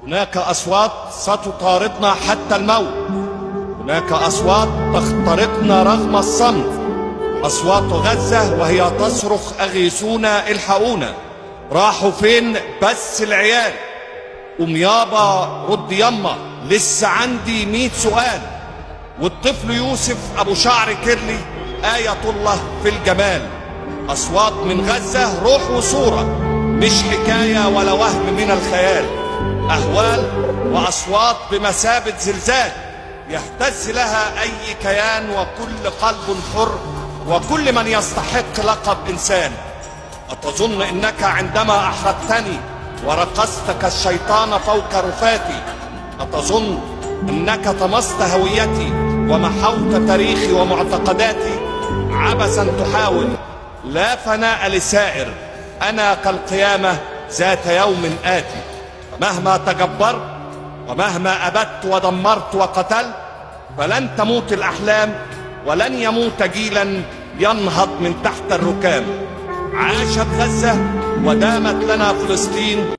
هناك أصوات ستطاردنا حتى الموت. هناك أصوات تخترقنا رغم الصمت. أصوات غزة وهي تصرخ أغيثونا الحقونا. راحوا فين بس العيال؟ قوم يابا رد يما، لسه عندي 100 سؤال. والطفل يوسف أبو شعر كيرلي آية الله في الجمال. أصوات من غزة روح وصورة، مش حكاية ولا وهم من الخيال. أهوال وأصوات بمثابة زلزال يهتز لها أي كيان، وكل قلب حر وكل من يستحق لقب إنسان. أتظن أنك عندما أحرجتني ورقصت كالشيطان فوق رفاتي، أتظن أنك طمست هويتي ومحوت تاريخي ومعتقداتي؟ عبثا تحاول، لا فناء لسائر، أنا كالقيامة ذات يوم آتي. مهما تجبرت ومهما أبدت ودمرت وقتلت، فلن تموت الأحلام ولن يموت جيلا ينهض من تحت الركام. عاشت غزة ودامت لنا فلسطين.